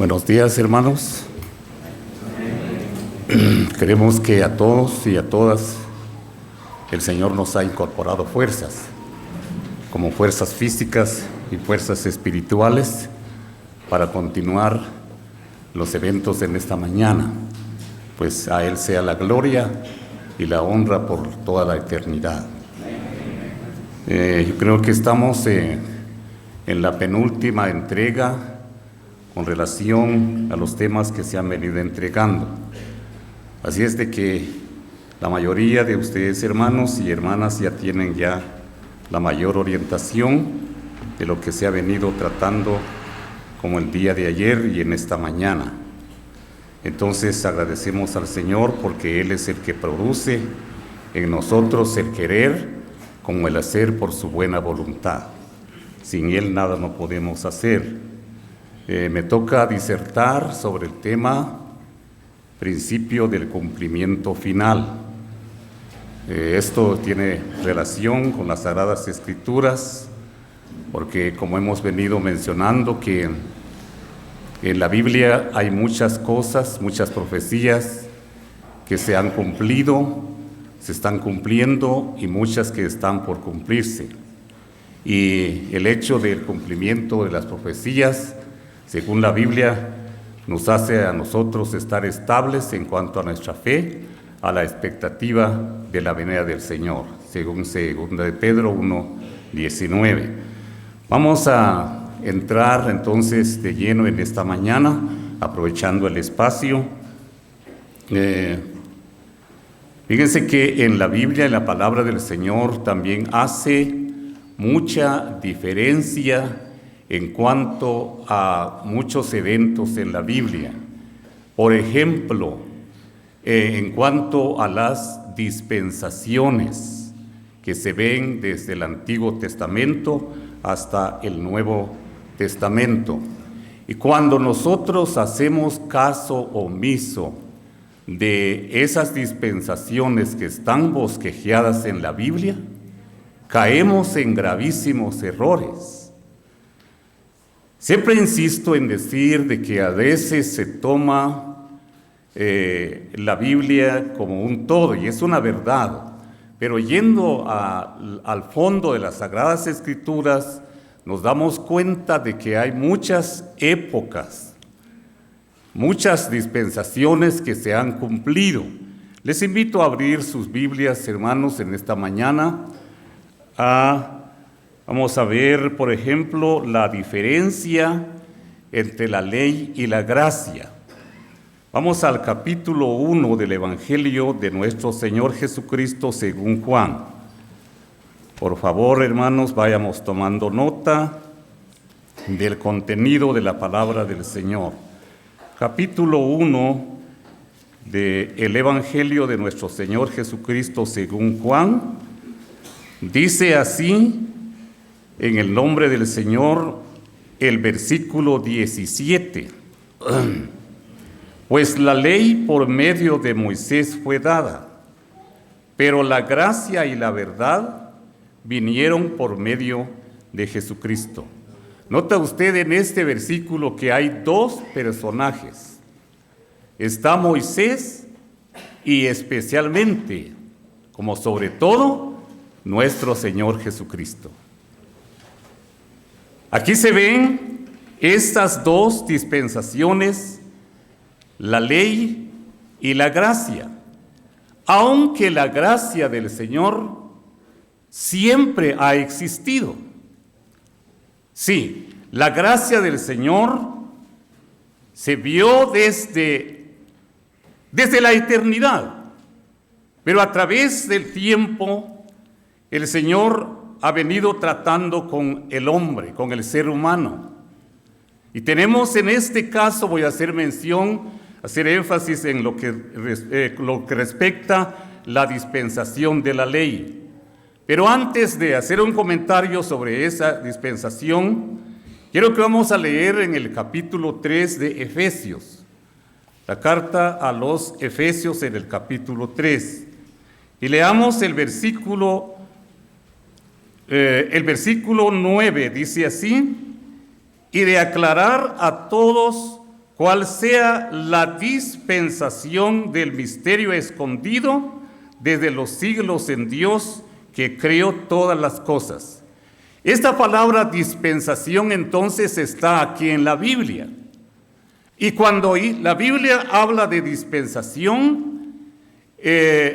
Buenos días, hermanos. Queremos que a todos y a todas el Señor nos ha incorporado fuerzas, como fuerzas físicas y fuerzas espirituales, para continuar los eventos en esta mañana. Pues a Él sea la gloria y la honra por toda la eternidad. Yo creo que estamos en la penúltima entrega con relación a los temas que se han venido entregando. Así es de que la mayoría de ustedes, hermanos y hermanas, ya tienen la mayor orientación de lo que se ha venido tratando como el día de ayer y en esta mañana. Entonces agradecemos al Señor porque Él es el que produce en nosotros el querer como el hacer por su buena voluntad. Sin Él nada no podemos hacer. Me toca disertar sobre el tema principio del cumplimiento final. Esto tiene relación con las Sagradas Escrituras, porque como hemos venido mencionando, que en la Biblia hay muchas cosas, muchas profecías que se han cumplido, se están cumpliendo y muchas que están por cumplirse. Y el hecho del cumplimiento de las profecías, según la Biblia, nos hace a nosotros estar estables en cuanto a nuestra fe, a la expectativa de la venida del Señor, según 2 de Pedro 1:19. Vamos a entrar entonces de lleno en esta mañana, aprovechando el espacio. Fíjense que en la Biblia, en la palabra del Señor, también hace mucha diferencia en cuanto a muchos eventos en la Biblia. Por ejemplo, en cuanto a las dispensaciones que se ven desde el Antiguo Testamento hasta el Nuevo Testamento. Y cuando nosotros hacemos caso omiso de esas dispensaciones que están bosquejadas en la Biblia, caemos en gravísimos errores. Siempre insisto en decir de que a veces se toma la Biblia como un todo, y es una verdad, pero yendo al fondo de las Sagradas Escrituras, nos damos cuenta de que hay muchas épocas, muchas dispensaciones que se han cumplido. Les invito a abrir sus Biblias, hermanos, en esta mañana. Vamos a ver, por ejemplo, la diferencia entre la ley y la gracia. Vamos al capítulo 1 del Evangelio de nuestro Señor Jesucristo según Juan. Por favor, hermanos, vayamos tomando nota del contenido de la palabra del Señor. Capítulo 1 del Evangelio de nuestro Señor Jesucristo según Juan. Dice así, en el nombre del Señor, el versículo 17. Pues la ley por medio de Moisés fue dada, pero la gracia y la verdad vinieron por medio de Jesucristo. Nota usted en este versículo que hay dos personajes. Está Moisés y especialmente, como sobre todo, nuestro Señor Jesucristo. Aquí se ven estas dos dispensaciones, la ley y la gracia. Aunque la gracia del Señor siempre ha existido. Sí, la gracia del Señor se vio desde la eternidad, pero a través del tiempo el Señor ha venido tratando con el hombre, con el ser humano. Y tenemos en este caso, voy a hacer énfasis en lo que respecta la dispensación de la ley. Pero antes de hacer un comentario sobre esa dispensación, quiero que vamos a leer en el capítulo 3 de Efesios, la carta a los Efesios en el capítulo 3. Y leamos el versículo 9, dice así: y de aclarar a todos cuál sea la dispensación del misterio escondido desde los siglos en Dios que creó todas las cosas. Esta palabra dispensación entonces está aquí en la Biblia. Y cuando la Biblia habla de dispensación,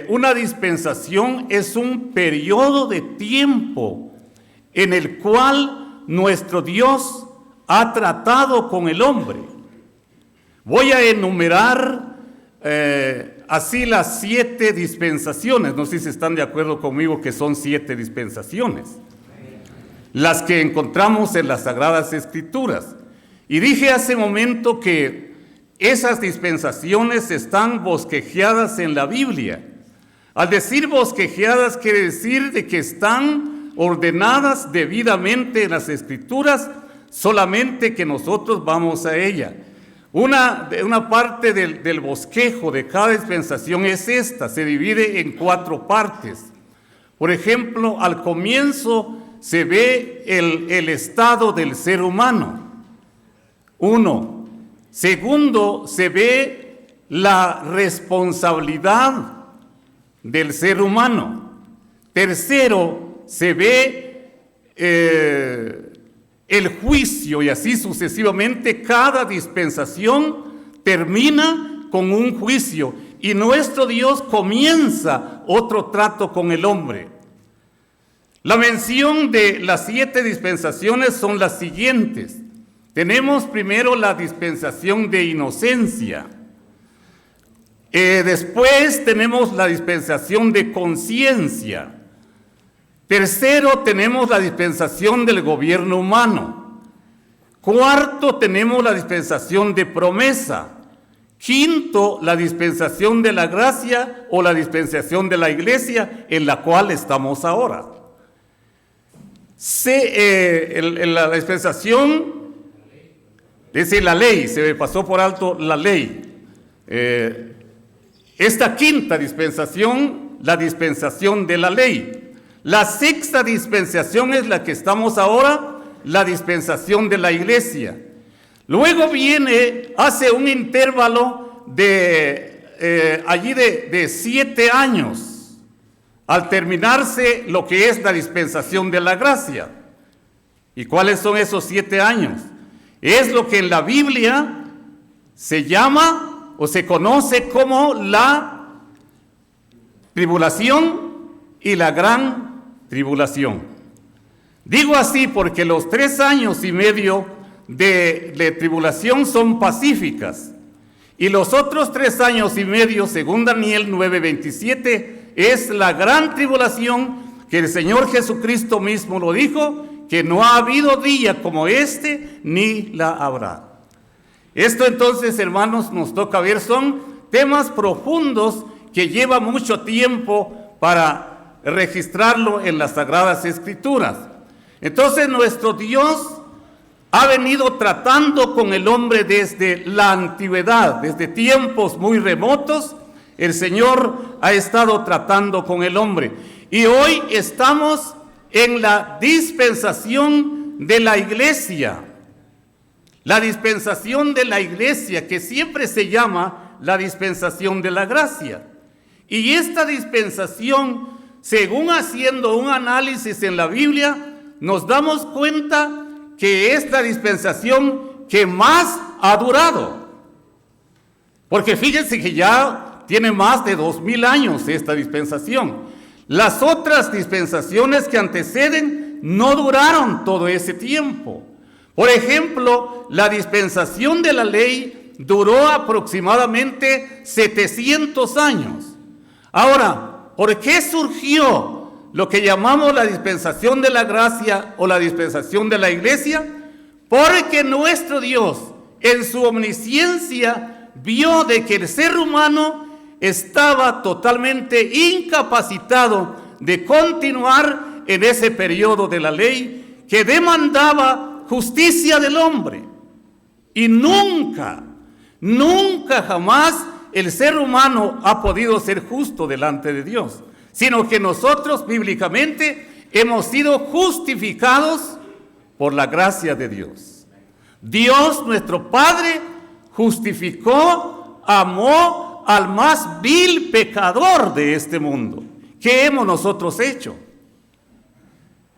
una dispensación es un periodo de tiempo en el cual nuestro Dios ha tratado con el hombre. Voy a enumerar así las 7 dispensaciones. No sé si están de acuerdo conmigo que son 7 dispensaciones, las que encontramos en las Sagradas Escrituras. Y dije hace momento que esas dispensaciones están bosquejadas en la Biblia. Al decir bosquejadas quiere decir de que están ordenadas debidamente en las Escrituras, solamente que nosotros vamos a ella. Una parte del bosquejo de cada dispensación es esta, se divide en 4 partes. Por ejemplo, al comienzo se ve el estado del ser humano. 1. Segundo, se ve la responsabilidad del ser humano. Tercero, se ve el juicio, y así sucesivamente. Cada dispensación termina con un juicio y nuestro Dios comienza otro trato con el hombre. La mención de las 7 dispensaciones son las siguientes. Tenemos primero la dispensación de inocencia. Después tenemos la dispensación de conciencia. Tercero, tenemos la dispensación del gobierno humano. Cuarto, tenemos la dispensación de promesa. Quinto, la dispensación de la gracia o la dispensación de la iglesia en la cual estamos ahora. La dispensación, es decir, la ley, se me pasó por alto la ley. Esta quinta dispensación, la dispensación de la ley. La 6ª dispensación es la que estamos ahora, la dispensación de la iglesia. Luego hace un intervalo de 7 años, al terminarse lo que es la dispensación de la gracia. ¿Y cuáles son esos 7 años? Es lo que en la Biblia se llama o se conoce como la tribulación y la gran tribulación. Digo así porque los 3 años y medio de tribulación son pacíficas, y los otros 3 años y medio, según Daniel 9:27, es la gran tribulación, que el Señor Jesucristo mismo lo dijo, que no ha habido día como este, ni la habrá. Esto entonces, hermanos, nos toca ver, son temas profundos que lleva mucho tiempo para registrarlo en las Sagradas Escrituras. Entonces, nuestro Dios ha venido tratando con el hombre desde la antigüedad, desde tiempos muy remotos. El Señor ha estado tratando con el hombre. Y hoy estamos en la dispensación de la iglesia. La dispensación de la iglesia, que siempre se llama la dispensación de la gracia. Y esta dispensación, según haciendo un análisis en la Biblia, nos damos cuenta que es la dispensación que más ha durado. Porque fíjense que ya tiene más de 2000 años esta dispensación. Las otras dispensaciones que anteceden no duraron todo ese tiempo. Por ejemplo, la dispensación de la ley duró aproximadamente 700 años. Ahora, ¿por qué surgió lo que llamamos la dispensación de la gracia o la dispensación de la iglesia? Porque nuestro Dios, en su omnisciencia, vio de que el ser humano estaba totalmente incapacitado de continuar en ese periodo de la ley que demandaba justicia del hombre. Y nunca jamás el ser humano ha podido ser justo delante de Dios, sino que nosotros bíblicamente hemos sido justificados por la gracia de Dios. Dios, nuestro Padre, justificó, amó al más vil pecador de este mundo. ¿Qué hemos nosotros hecho?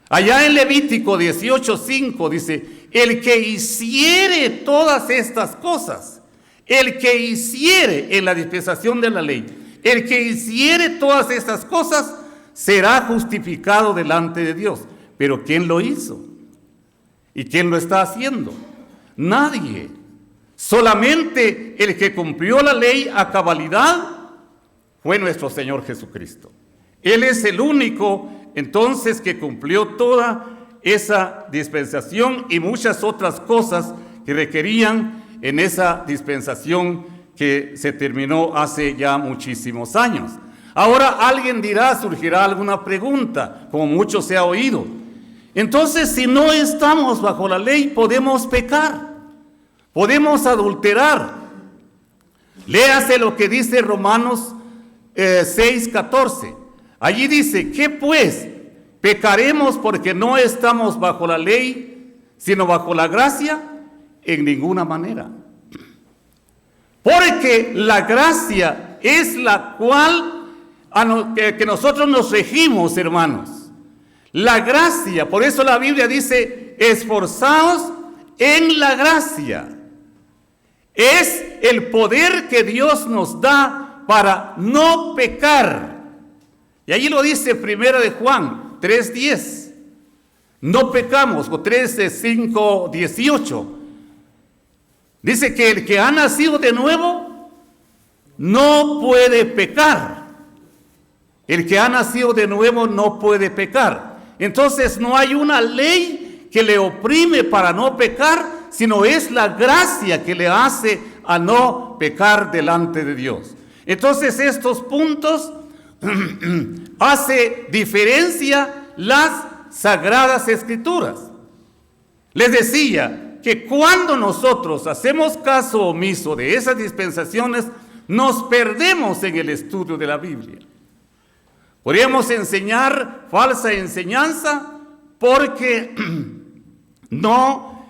Allá en Levítico 18:5 dice: el que hiciere todas estas cosas, el que hiciere en la dispensación de la ley, el que hiciere todas estas cosas será justificado delante de Dios. Pero ¿quién lo hizo? ¿Y quién lo está haciendo? Nadie. Solamente el que cumplió la ley a cabalidad fue nuestro Señor Jesucristo. Él es el único entonces que cumplió toda esa dispensación y muchas otras cosas que requerían en esa dispensación que se terminó hace ya muchísimos años. Ahora alguien dirá, surgirá alguna pregunta, como mucho se ha oído. Entonces, si no estamos bajo la ley, podemos pecar, podemos adulterar. Léase lo que dice Romanos 6:14. Allí dice: ¿qué pues? ¿Pecaremos porque no estamos bajo la ley, sino bajo la gracia? En ninguna manera. Porque la gracia es la cual que nosotros nos regimos, hermanos. La gracia, por eso la Biblia dice: esforzaos en la gracia. Es el poder que Dios nos da para no pecar. Y allí lo dice Primera de Juan 3:10. No pecamos, o 3:5-18. Dice que el que ha nacido de nuevo no puede pecar. El que ha nacido de nuevo no puede pecar. Entonces no hay una ley que le oprime para no pecar, sino es la gracia que le hace a no pecar delante de Dios. Entonces estos puntos hace diferencia las Sagradas Escrituras. Les decía que cuando nosotros hacemos caso omiso de esas dispensaciones, nos perdemos en el estudio de la Biblia. Podríamos enseñar falsa enseñanza porque no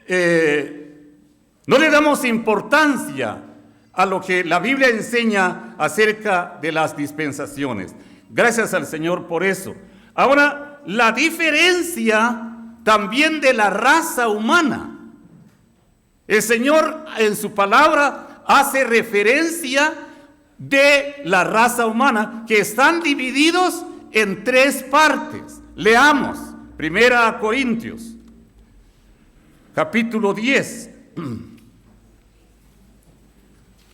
le damos importancia a lo que la Biblia enseña acerca de las dispensaciones. Gracias al Señor por eso. Ahora, la diferencia también de la raza humana. El Señor en su palabra hace referencia de la raza humana, que están divididos en tres partes. Leamos 1 Corintios, capítulo 10.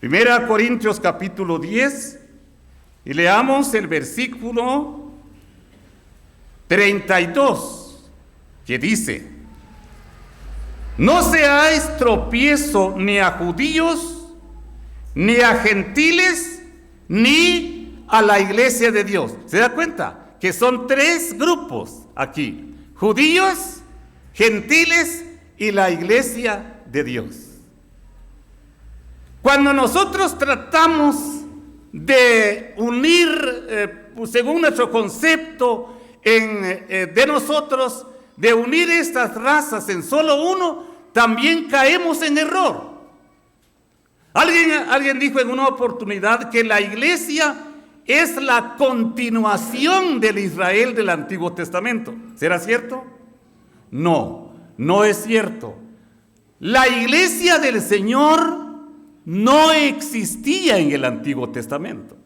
1 Corintios, capítulo 10, y leamos el versículo 32, que dice: no seáis tropiezo ni a judíos, ni a gentiles, ni a la iglesia de Dios. ¿Se da cuenta? Que son tres grupos aquí: judíos, gentiles y la iglesia de Dios. Cuando nosotros tratamos de unir, según nuestro concepto de nosotros, de unir estas razas en solo uno, también caemos en error. Alguien dijo en una oportunidad que la iglesia es la continuación del Israel del Antiguo Testamento. ¿Será cierto? No, no es cierto. La iglesia del Señor no existía en el Antiguo Testamento.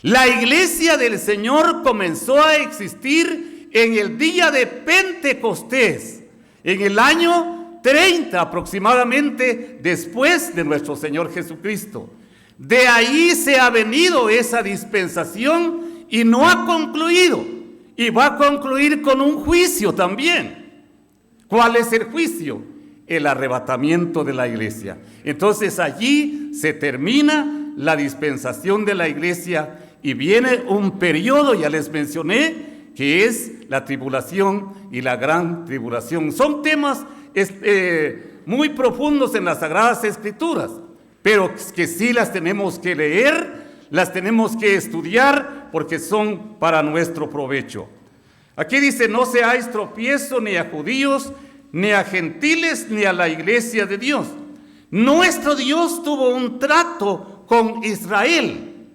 La iglesia del Señor comenzó a existir en el día de Pentecostés, en el año 30 aproximadamente después de nuestro Señor Jesucristo. De ahí se ha venido esa dispensación y no ha concluido, y va a concluir con un juicio también. ¿Cuál es el juicio? El arrebatamiento de la iglesia. Entonces allí se termina la dispensación de la iglesia y viene un periodo, ya les mencioné, que es la tribulación y la gran tribulación. Son temas muy profundos en las Sagradas Escrituras, pero que sí las tenemos que leer, las tenemos que estudiar, porque son para nuestro provecho. Aquí dice: no seáis tropiezo ni a judíos, ni a gentiles, ni a la iglesia de Dios. Nuestro Dios tuvo un trato con Israel.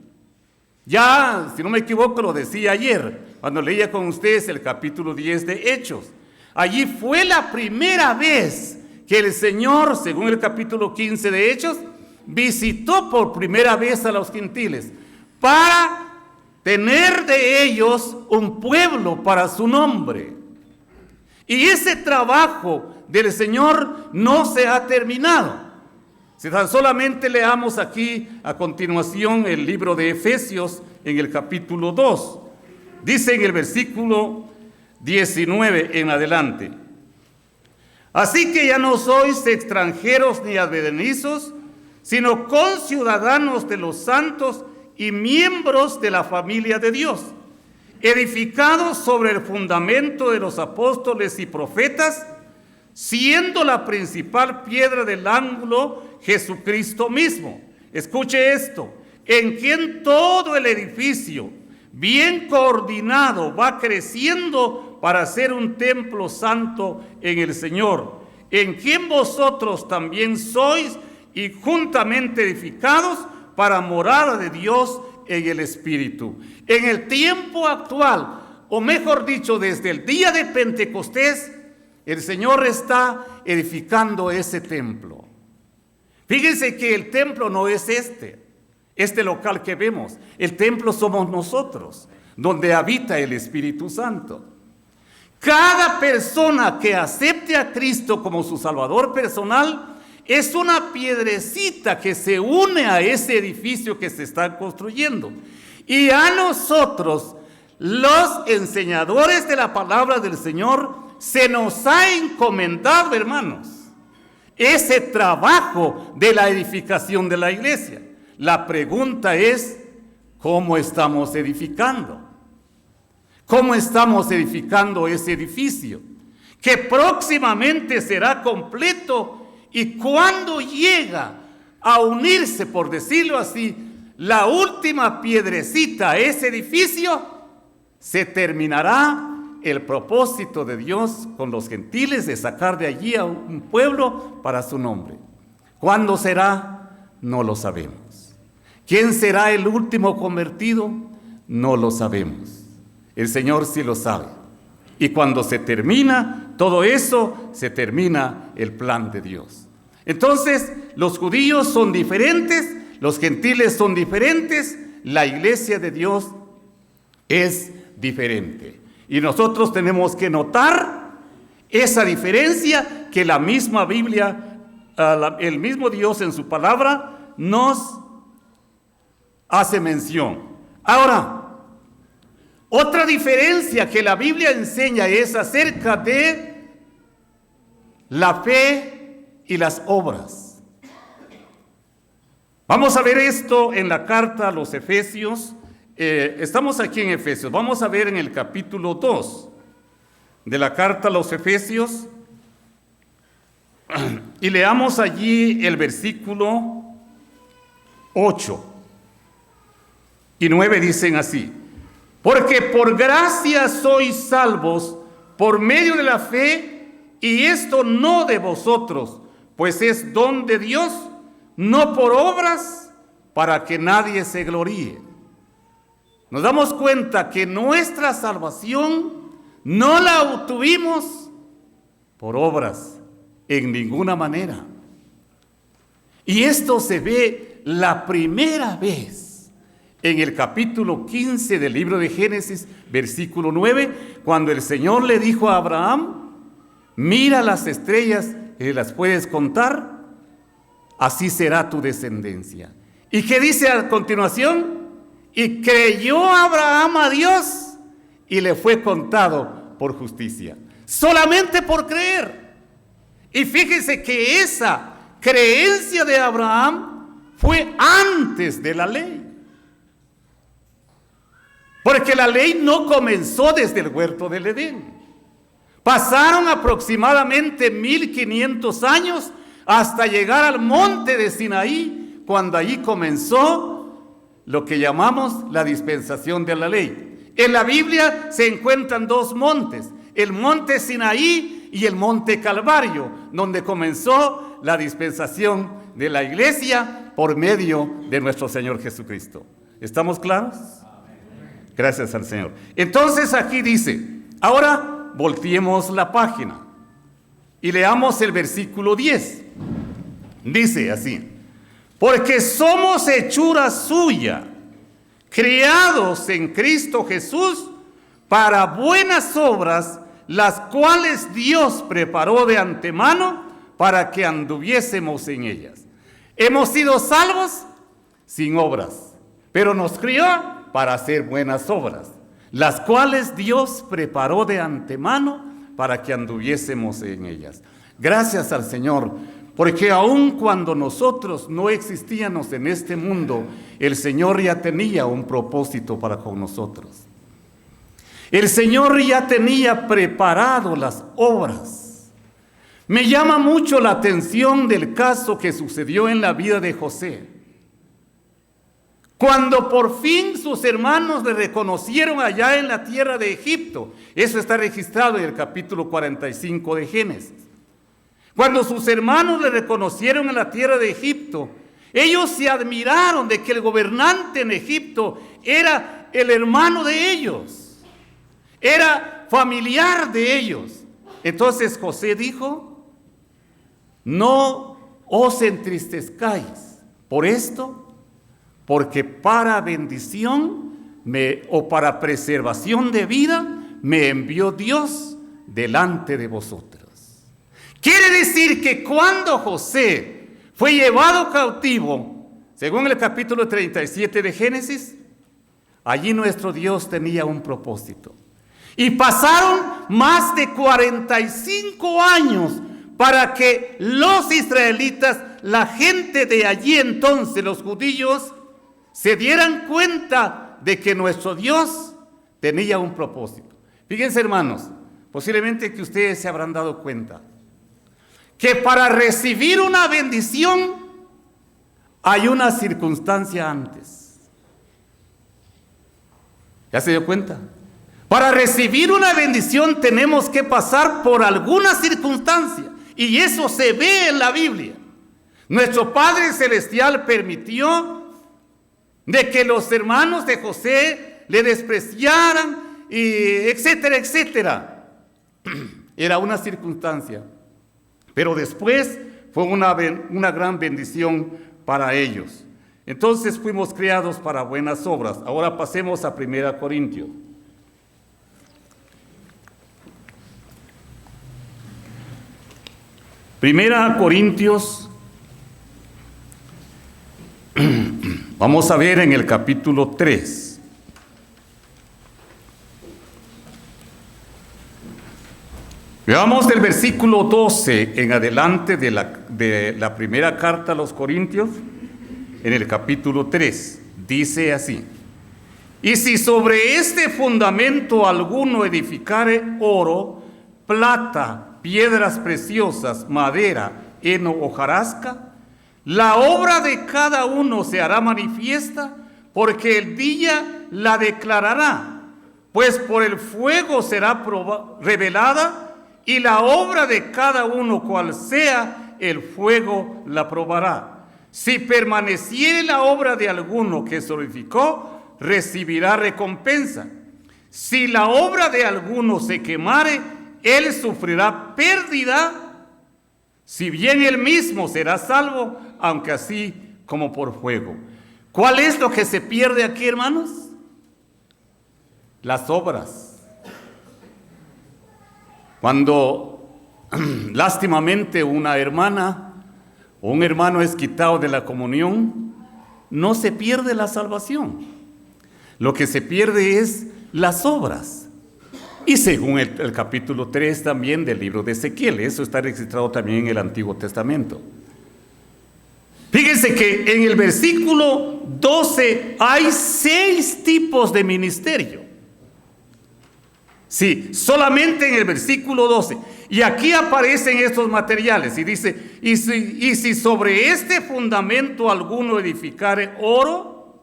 Ya, si no me equivoco, lo decía ayer, cuando leía con ustedes el capítulo 10 de Hechos. Allí fue la primera vez que el Señor, según el capítulo 15 de Hechos, visitó por primera vez a los gentiles para tener de ellos un pueblo para su nombre. Y ese trabajo del Señor no se ha terminado. Si tan solamente leamos aquí a continuación el libro de Efesios en el capítulo 2. Dice en el versículo 19 en adelante: así que ya no sois extranjeros ni advenedizos, sino conciudadanos de los santos y miembros de la familia de Dios, edificados sobre el fundamento de los apóstoles y profetas, siendo la principal piedra del ángulo Jesucristo mismo. Escuche esto: en quien todo el edificio, bien coordinado, va creciendo para ser un templo santo en el Señor, en quien vosotros también sois y juntamente edificados para morada de Dios en el Espíritu. En el tiempo actual, o mejor dicho, desde el día de Pentecostés, el Señor está edificando ese templo. Fíjense que el templo no es este local que vemos. El templo somos nosotros, donde habita el Espíritu Santo. Cada persona que acepte a Cristo como su Salvador personal es una piedrecita que se une a ese edificio que se está construyendo. Y a nosotros, los enseñadores de la palabra del Señor, se nos ha encomendado, hermanos, ese trabajo de la edificación de la iglesia. La pregunta es: ¿cómo estamos edificando? ¿Cómo estamos edificando ese edificio? Que próximamente será completo. Y cuando llega a unirse, por decirlo así, la última piedrecita a ese edificio, se terminará el propósito de Dios con los gentiles de sacar de allí a un pueblo para su nombre. ¿Cuándo será? No lo sabemos. ¿Quién será el último convertido? No lo sabemos. El Señor sí lo sabe. Y cuando se termina todo eso, se termina el plan de Dios. Entonces, los judíos son diferentes, los gentiles son diferentes, la iglesia de Dios es diferente. Y nosotros tenemos que notar esa diferencia que la misma Biblia, el mismo Dios en su palabra nos hace mención. Ahora, otra diferencia que la Biblia enseña es acerca de la fe y las obras. Vamos a ver esto en la carta a los Efesios. Estamos aquí en Efesios. Vamos a ver en el capítulo 2 de la carta a los Efesios. Y leamos allí el versículo 8 y 9 dicen así: porque por gracia sois salvos por medio de la fe, y esto no de vosotros, pues es don de Dios, no por obras, para que nadie se gloríe. Nos damos cuenta que nuestra salvación no la obtuvimos por obras, en ninguna manera. Y esto se ve la primera vez en el capítulo 15 del libro de Génesis, versículo 9, cuando el Señor le dijo a Abraham: mira las estrellas y las puedes contar, así será tu descendencia. ¿Y qué dice a continuación? Y creyó Abraham a Dios y le fue contado por justicia. Solamente por creer. Y fíjese que esa creencia de Abraham fue antes de la ley. Porque la ley no comenzó desde el huerto del Edén. Pasaron aproximadamente 1500 años hasta llegar al monte de Sinaí, cuando allí comenzó lo que llamamos la dispensación de la ley. En la Biblia se encuentran dos montes: el monte Sinaí y el monte Calvario, donde comenzó la dispensación de la iglesia por medio de nuestro Señor Jesucristo. ¿Estamos claros? Gracias al Señor. Entonces aquí dice, ahora volteemos la página y leamos el versículo 10. Dice así: porque somos hechura suya, creados en Cristo Jesús para buenas obras, las cuales Dios preparó de antemano para que anduviésemos en ellas. Hemos sido salvos sin obras, pero nos crió para hacer buenas obras, las cuales Dios preparó de antemano para que anduviésemos en ellas. Gracias al Señor, porque aun cuando nosotros no existíamos en este mundo, el Señor ya tenía un propósito para con nosotros. El Señor ya tenía preparado las obras. Me llama mucho la atención del caso que sucedió en la vida de José. Cuando por fin sus hermanos le reconocieron allá en la tierra de Egipto, eso está registrado en el capítulo 45 de Génesis. Cuando sus hermanos le reconocieron en la tierra de Egipto, ellos se admiraron de que el gobernante en Egipto era el hermano de ellos, era familiar de ellos. Entonces José dijo: no os entristezcáis por esto, porque para bendición o para preservación de vida me envió Dios delante de vosotros. Quiere decir que cuando José fue llevado cautivo, según el capítulo 37 de Génesis, allí nuestro Dios tenía un propósito. Y pasaron más de 45 años para que los israelitas, la gente de allí entonces, los judíos, se dieran cuenta de que nuestro Dios tenía un propósito. Fíjense, hermanos, posiblemente que ustedes se habrán dado cuenta que para recibir una bendición hay una circunstancia antes. ¿Ya se dio cuenta? Para recibir una bendición tenemos que pasar por alguna circunstancia, y eso se ve en la Biblia. Nuestro Padre Celestial permitió de que los hermanos de José le despreciaran, y etcétera, etcétera. Era una circunstancia, pero después fue una gran bendición para ellos. Entonces fuimos creados para buenas obras. Ahora pasemos a 1 Corintios. Primera Corintios, vamos a ver en el capítulo 3. Veamos del versículo 12 en adelante de la primera carta a los Corintios, en el capítulo 3. Dice así: y si sobre este fundamento alguno edificare oro, plata, piedras preciosas, madera, heno, hojarasca, la obra de cada uno se hará manifiesta, porque el día la declarará, pues por el fuego será revelada, y la obra de cada uno, cual sea, el fuego la probará. Si permaneciere la obra de alguno que se glorificó, recibirá recompensa. Si la obra de alguno se quemare, él sufrirá pérdida, si bien él mismo será salvo, aunque así como por fuego. ¿Cuál es lo que se pierde aquí, hermanos? Las obras. Cuando lástimamente una hermana o un hermano es quitado de la comunión, no se pierde la salvación. Lo que se pierde es las obras. Y según el capítulo 3 también del libro de Ezequiel, eso está registrado también en el Antiguo Testamento. Fíjense que en el versículo 12 hay 6 tipos de ministerio. Sí, solamente en el versículo 12. Y aquí aparecen estos materiales y dice: y si sobre este fundamento alguno edificare oro,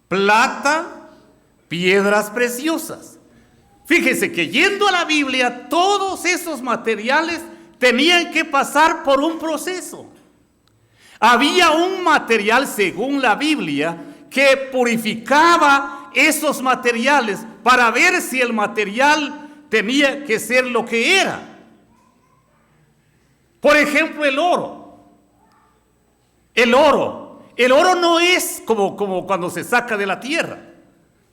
plata, piedras preciosas. Fíjense que yendo a la Biblia, todos esos materiales tenían que pasar por un proceso. Había un material, según la Biblia, que purificaba esos materiales para ver si el material tenía que ser lo que era. Por ejemplo, el oro. El oro no es como cuando se saca de la tierra.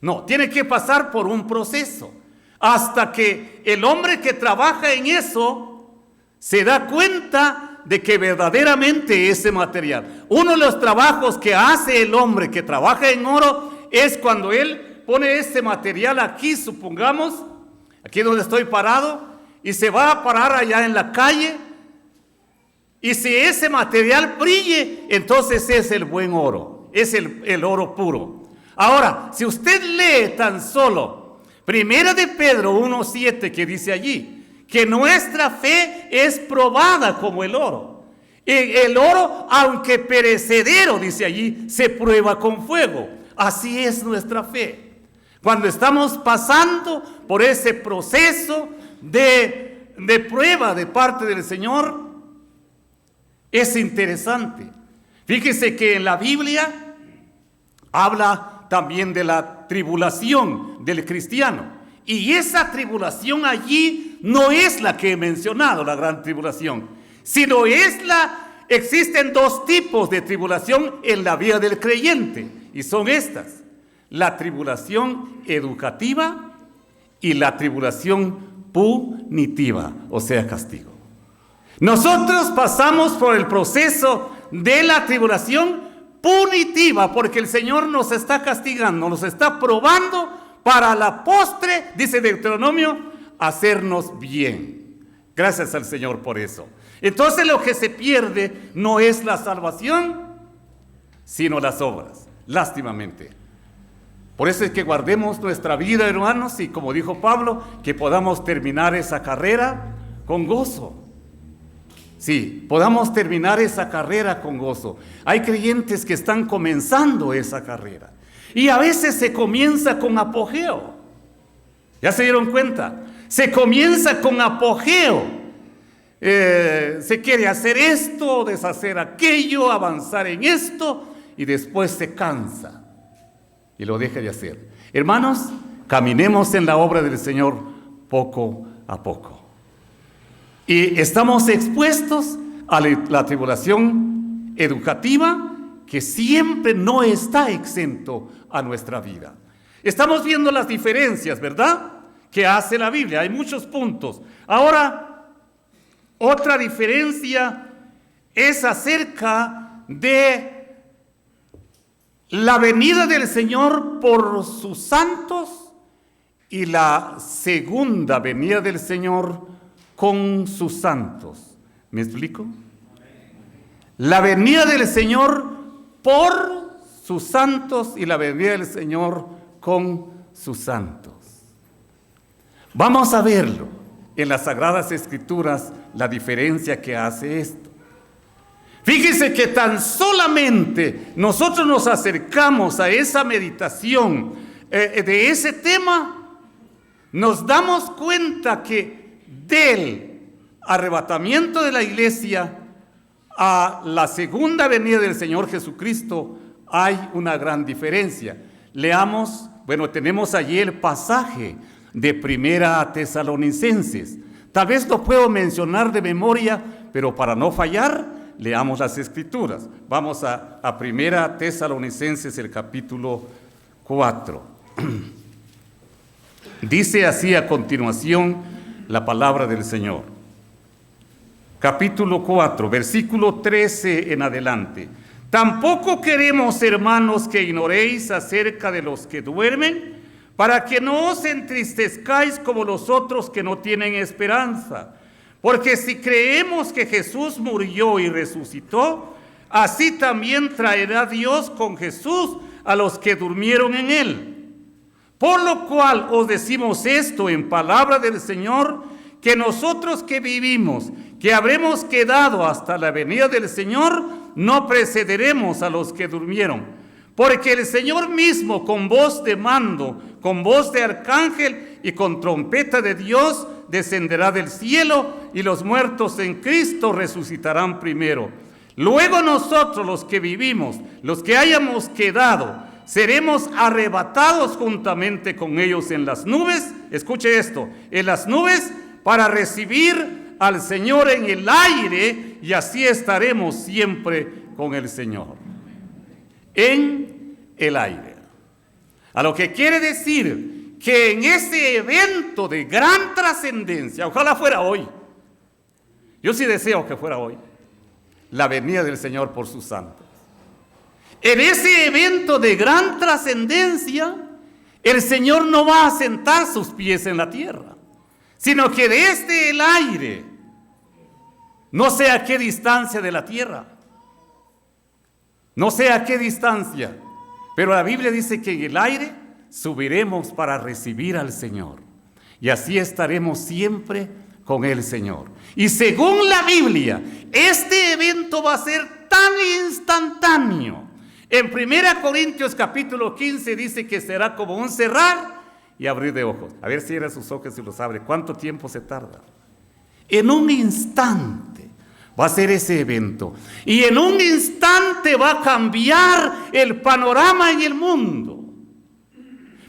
No, tiene que pasar por un proceso hasta que el hombre que trabaja en eso se da cuenta de que verdaderamente ese material. Uno de los trabajos que hace el hombre que trabaja en oro es cuando él pone ese material aquí, supongamos, aquí donde estoy parado, y se va a parar allá en la calle. Y si ese material brille, entonces es el buen oro, es el oro puro. Ahora, si usted lee tan solo Primera de Pedro 1:7, que dice allí que nuestra fe es probada como el oro. El oro, aunque perecedero, dice allí, se prueba con fuego. Así es nuestra fe. Cuando estamos pasando por ese proceso de prueba de parte del Señor, es interesante. Fíjese que en la Biblia habla también de la tribulación del cristiano. Y esa tribulación allí no es la que he mencionado, la gran tribulación, sino existen dos tipos de tribulación en la vida del creyente. Y son estas: la tribulación educativa y la tribulación punitiva, o sea, castigo. Nosotros pasamos por el proceso de la tribulación punitiva porque el Señor nos está castigando, nos está probando para la postre, dice Deuteronomio, hacernos bien. Gracias al Señor por eso. Entonces lo que se pierde no es la salvación, sino las obras, lástimamente. Por eso es que guardemos nuestra vida, hermanos, y como dijo Pablo, que podamos terminar esa carrera con gozo. Sí, podamos terminar esa carrera con gozo. Hay creyentes que están comenzando esa carrera y a veces se comienza con apogeo. ¿Ya se dieron cuenta? Se comienza con apogeo. Se quiere hacer esto, deshacer aquello, avanzar en esto y después se cansa y lo deja de hacer. Hermanos, caminemos en la obra del Señor poco a poco. Y estamos expuestos a la tribulación educativa que siempre no está exento a nuestra vida. Estamos viendo las diferencias, ¿verdad?, que hace la Biblia. Hay muchos puntos. Ahora, otra diferencia es acerca de la venida del Señor por sus santos y la segunda venida del Señor con sus santos. ¿Me explico? La venida del Señor por sus santos y la venida del Señor con sus santos. Vamos a verlo en las Sagradas Escrituras, la diferencia que hace esto. Fíjese que tan solamente nosotros nos acercamos a esa meditación de ese tema, nos damos cuenta que del arrebatamiento de la iglesia a la segunda venida del Señor Jesucristo hay una gran diferencia. Leamos, tenemos allí el pasaje de Primera Tesalonicenses. Tal vez lo puedo mencionar de memoria, pero para no fallar, leamos las Escrituras. Vamos a Primera Tesalonicenses, el capítulo 4. Dice así a continuación la palabra del Señor. Capítulo 4, versículo 13 en adelante. Tampoco queremos, hermanos, que ignoréis acerca de los que duermen, para que no os entristezcáis como los otros que no tienen esperanza. Porque si creemos que Jesús murió y resucitó, así también traerá Dios con Jesús a los que durmieron en él. Por lo cual os decimos esto en palabra del Señor, que nosotros que vivimos, que habremos quedado hasta la venida del Señor, no precederemos a los que durmieron. Porque el Señor mismo, con voz de mando, con voz de arcángel y con trompeta de Dios, descenderá del cielo, y los muertos en Cristo resucitarán primero. Luego nosotros, los que vivimos, los que hayamos quedado, seremos arrebatados juntamente con ellos en las nubes. Escuche esto, en las nubes, para recibir al Señor en el aire, y así estaremos siempre con el Señor. En el aire. A lo que quiere decir que en ese evento de gran trascendencia, ojalá fuera hoy, yo sí deseo que fuera hoy, la venida del Señor por sus santos. En ese evento de gran trascendencia, el Señor no va a sentar sus pies en la tierra, sino que desde el aire, no sé a qué distancia de la tierra, no sé a qué distancia, pero la Biblia dice que en el aire subiremos para recibir al Señor, y así estaremos siempre con el Señor. Y según la Biblia, este evento va a ser tan instantáneo. En 1 Corintios capítulo 15 dice que será como un cerrar y abrir de ojos. A ver, cierra sus ojos y los abre. ¿Cuánto tiempo se tarda? En un instante va a ser ese evento. Y en un instante va a cambiar el panorama en el mundo.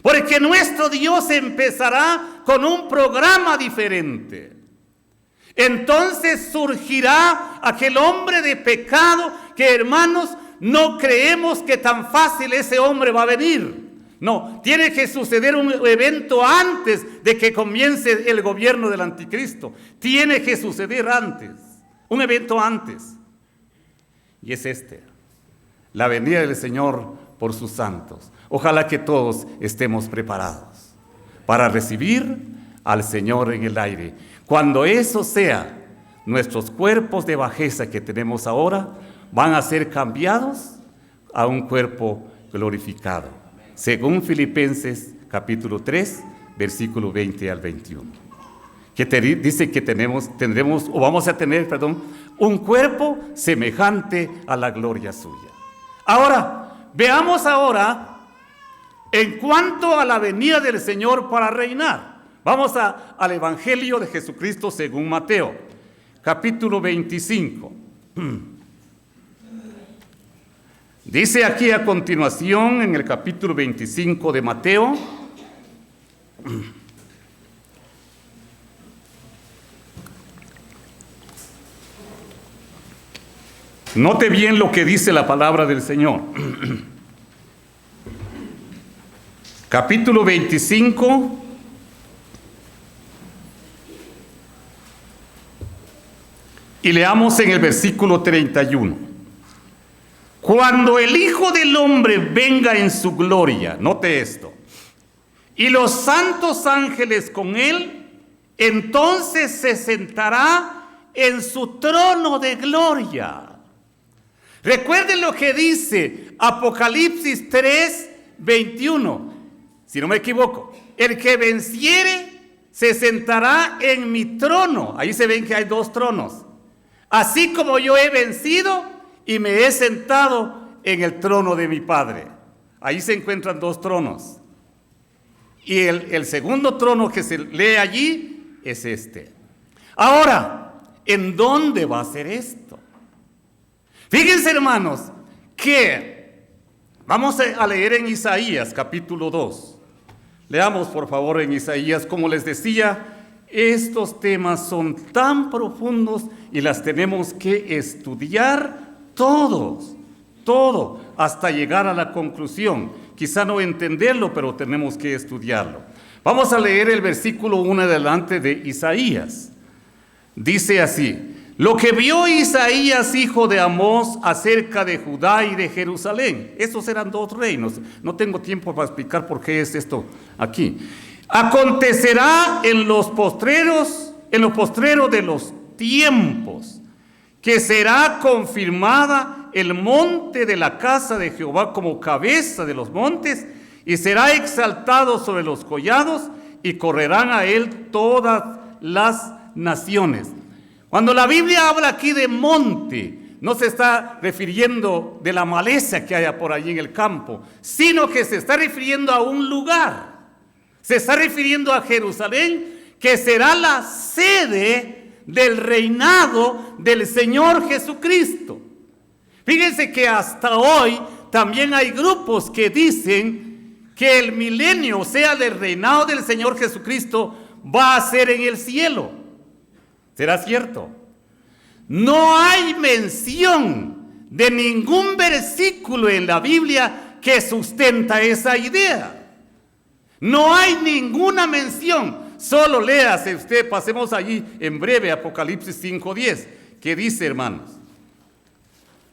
Porque nuestro Dios empezará con un programa diferente. Entonces surgirá aquel hombre de pecado que, hermanos, no creemos que tan fácil ese hombre va a venir. No, tiene que suceder un evento antes de que comience el gobierno del anticristo. Tiene que suceder antes, un evento antes. Y es la venida del Señor por sus santos. Ojalá que todos estemos preparados para recibir al Señor en el aire. Cuando eso sea, nuestros cuerpos de bajeza que tenemos ahora van a ser cambiados a un cuerpo glorificado, según Filipenses capítulo 3, versículo 20 al 21, que dice que tendremos, o vamos a tener, un cuerpo semejante a la gloria suya. Ahora, veamos en cuanto a la venida del Señor para reinar. Vamos al Evangelio de Jesucristo según Mateo, capítulo 25. Dice aquí a continuación en el capítulo 25 de Mateo, note bien lo que dice la palabra del Señor. Capítulo 25, y leamos en el versículo 31. Cuando el Hijo del Hombre venga en su gloria, note esto, y los santos ángeles con él, entonces se sentará en su trono de gloria. Recuerden lo que dice Apocalipsis 3, 21. Si no me equivoco, el que venciere se sentará en mi trono. Ahí se ven que hay dos tronos. Así como yo he vencido y me he sentado en el trono de mi Padre. Ahí se encuentran dos tronos. Y el segundo trono que se lee allí es este. Ahora, ¿en dónde va a ser esto? Fíjense, hermanos, que vamos a leer en Isaías capítulo 2. Leamos por favor en Isaías. Como les decía, estos temas son tan profundos y las tenemos que estudiar todo, hasta llegar a la conclusión. Quizá no entenderlo, pero tenemos que estudiarlo. Vamos a leer el versículo 1 adelante de Isaías. Dice así: lo que vio Isaías, hijo de Amós, acerca de Judá y de Jerusalén. Estos eran dos reinos. No tengo tiempo para explicar por qué es esto aquí. Acontecerá en los postreros de los tiempos, que será confirmada el monte de la casa de Jehová como cabeza de los montes, y será exaltado sobre los collados, y correrán a él todas las naciones. Cuando la Biblia habla aquí de monte, no se está refiriendo de la maleza que haya por allí en el campo, sino que se está refiriendo a un lugar. Se está refiriendo a Jerusalén, que será la sede del reinado del Señor Jesucristo. Fíjense que hasta hoy también hay grupos que dicen que el milenio, o sea, del reinado del Señor Jesucristo, va a ser en el cielo. ¿Será cierto? No hay mención de ningún versículo en la Biblia que sustenta esa idea. No hay ninguna mención. Solo léase usted, pasemos allí en breve, Apocalipsis 5:10. ¿Qué dice, hermanos?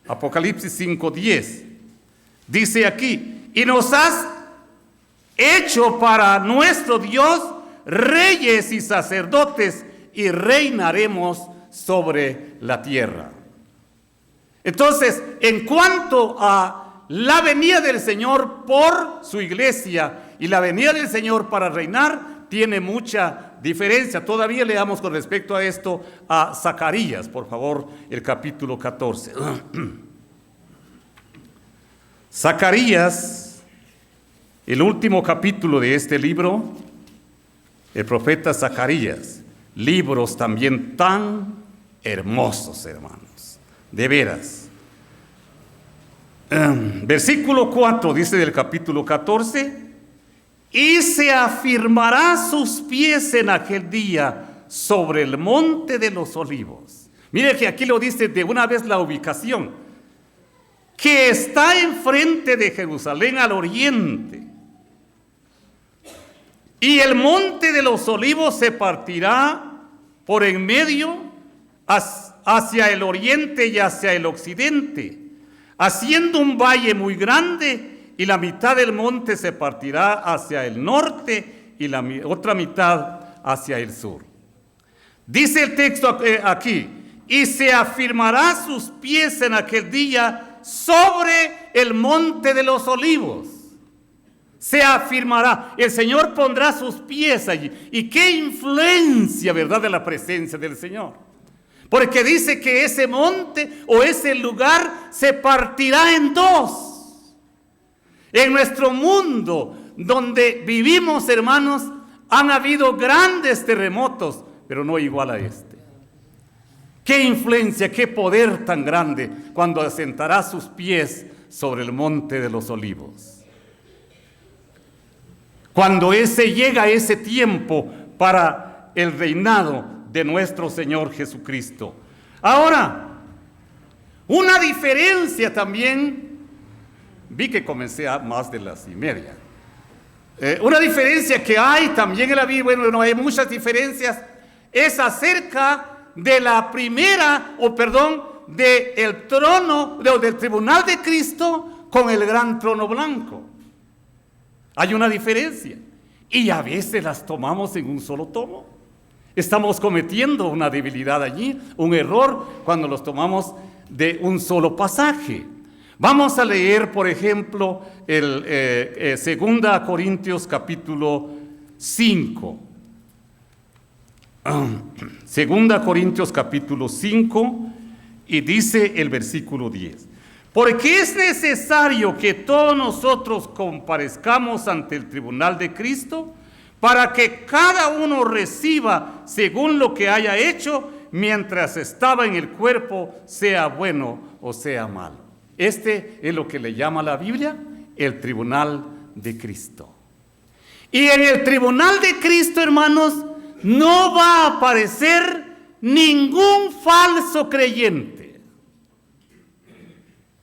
Apocalipsis 5:10. Dice aquí: y nos has hecho para nuestro Dios reyes y sacerdotes, y reinaremos sobre la tierra. Entonces, en cuanto a la venida del Señor por su iglesia y la venida del Señor para reinar, tiene mucha diferencia. Todavía leamos con respecto a esto a Zacarías, por favor, el capítulo 14. Zacarías, el último capítulo de este libro, el profeta Zacarías. Libros también tan hermosos, hermanos, de veras. Versículo 4 dice del capítulo 14: y se afirmará sus pies en aquel día sobre el monte de los olivos. Mire que aquí lo dice de una vez la ubicación, que está enfrente de Jerusalén al oriente. Y el monte de los olivos se partirá por en medio hacia el oriente y hacia el occidente, haciendo un valle muy grande, y la mitad del monte se partirá hacia el norte y la otra mitad hacia el sur. Dice el texto aquí: y se afirmará sus pies en aquel día sobre el monte de los olivos. Se afirmará, el Señor pondrá sus pies allí. Y qué influencia, ¿verdad?, de la presencia del Señor. Porque dice que ese monte o ese lugar se partirá en dos. En nuestro mundo donde vivimos, hermanos, han habido grandes terremotos, pero no igual a este. Qué influencia, qué poder tan grande cuando asentará sus pies sobre el monte de los olivos. Cuando llega ese tiempo para el reinado de nuestro Señor Jesucristo. Ahora, una diferencia también, vi que comencé a más de las 1:30. Una diferencia que hay también en la Biblia, bueno, no hay muchas diferencias, es acerca de la primera, del trono, del tribunal de Cristo con el gran trono blanco. Hay una diferencia y a veces las tomamos en un solo tomo. Estamos cometiendo una debilidad allí, un error cuando los tomamos de un solo pasaje. Vamos a leer, por ejemplo, el 2 Corintios capítulo 5. 2 Corintios capítulo 5 y dice el versículo 10. Porque es necesario que todos nosotros comparezcamos ante el tribunal de Cristo, para que cada uno reciba según lo que haya hecho mientras estaba en el cuerpo, sea bueno o sea malo. Este es lo que le llama la Biblia el tribunal de Cristo. Y en el tribunal de Cristo, hermanos, no va a aparecer ningún falso creyente.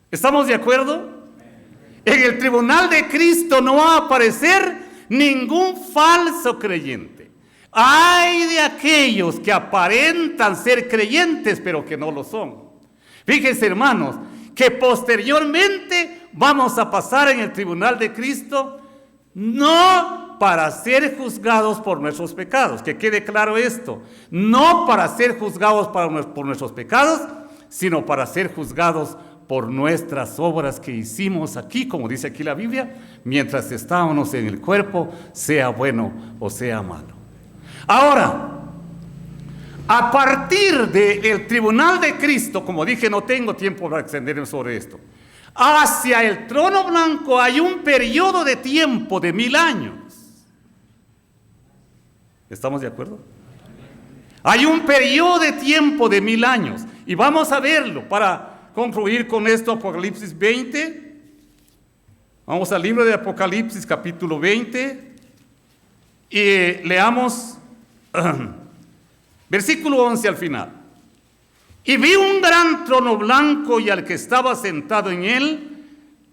¿Estamos de acuerdo? En el tribunal de Cristo no va a aparecer ningún falso creyente. Hay de aquellos que aparentan ser creyentes, pero que no lo son. Fíjense, hermanos, que posteriormente vamos a pasar en el tribunal de Cristo, no para ser juzgados por nuestros pecados, que quede claro esto, no para ser juzgados por nuestros pecados, sino para ser juzgados por nuestras obras que hicimos aquí, como dice aquí la Biblia, mientras estábamos en el cuerpo, sea bueno o sea malo. Ahora, a partir del tribunal de Cristo, como dije, no tengo tiempo para extenderme sobre esto, hacia el trono blanco hay un periodo de tiempo de 1000 años. ¿Estamos de acuerdo? Hay un periodo de tiempo de 1000 años, y vamos a verlo para concluir con esto Apocalipsis 20. Vamos al libro de Apocalipsis capítulo 20 y leamos versículo 11 al final. Y vi un gran trono blanco y al que estaba sentado en él,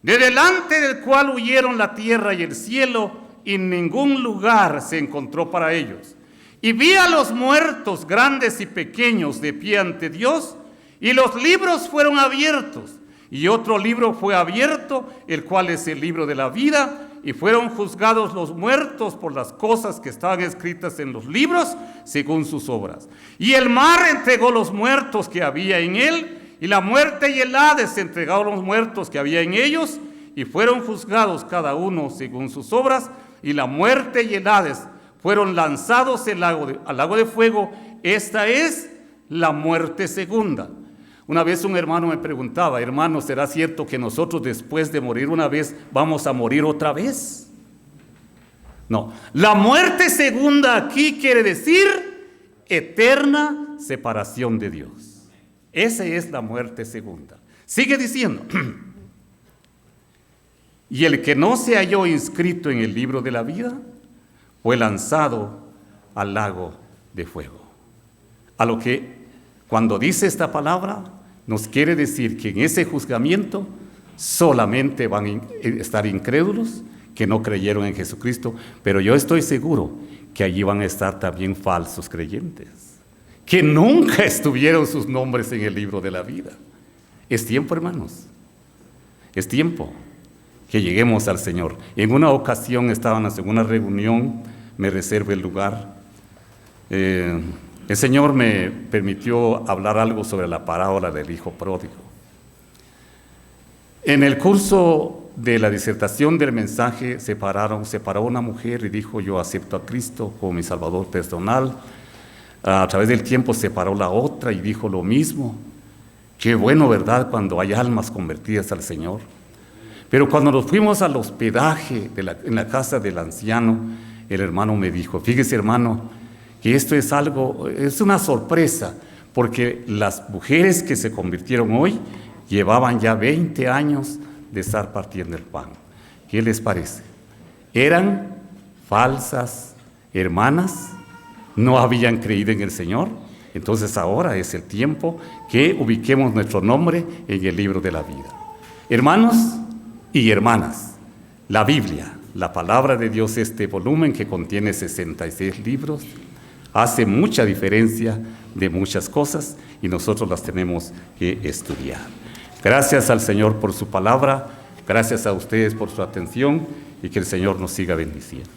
de delante del cual huyeron la tierra y el cielo, y ningún lugar se encontró para ellos. Y vi a los muertos, grandes y pequeños, de pie ante Dios, y los libros fueron abiertos. Y otro libro fue abierto, el cual es el libro de la vida, y fueron juzgados los muertos por las cosas que estaban escritas en los libros, según sus obras. Y el mar entregó los muertos que había en él, y la muerte y el Hades entregaron los muertos que había en ellos, y fueron juzgados cada uno según sus obras, y la muerte y el Hades fueron lanzados al lago de fuego. Esta es la muerte segunda. Una vez un hermano me preguntaba: hermano, ¿será cierto que nosotros después de morir una vez vamos a morir otra vez? No, la muerte segunda aquí quiere decir eterna separación de Dios. Esa es la muerte segunda. Sigue diciendo: y el que no se halló inscrito en el libro de la vida fue lanzado al lago de fuego. A lo que cuando dice esta palabra nos quiere decir que en ese juzgamiento solamente van a estar incrédulos que no creyeron en Jesucristo, pero yo estoy seguro que allí van a estar también falsos creyentes, que nunca estuvieron sus nombres en el libro de la vida. Es tiempo, hermanos, es tiempo que lleguemos al Señor. En una ocasión estábamos en una reunión, me reservo el lugar. El Señor me permitió hablar algo sobre la parábola del hijo pródigo. En el curso de la disertación del mensaje se paró una mujer y dijo: yo acepto a Cristo como mi Salvador personal. A través del tiempo se paró la otra y dijo lo mismo. Qué bueno, ¿verdad?, cuando hay almas convertidas al Señor. Pero cuando nos fuimos al hospedaje en la casa del anciano, el hermano me dijo: fíjese, hermano, que esto es una sorpresa, porque las mujeres que se convirtieron hoy llevaban ya 20 años de estar partiendo el pan. ¿Qué les parece? Eran falsas hermanas, no habían creído en el Señor. Entonces ahora es el tiempo que ubiquemos nuestro nombre en el libro de la vida. Hermanos y hermanas, la Biblia, la palabra de Dios, este volumen que contiene 66 libros, hace mucha diferencia de muchas cosas y nosotros las tenemos que estudiar. Gracias al Señor por su palabra, gracias a ustedes por su atención y que el Señor nos siga bendiciendo.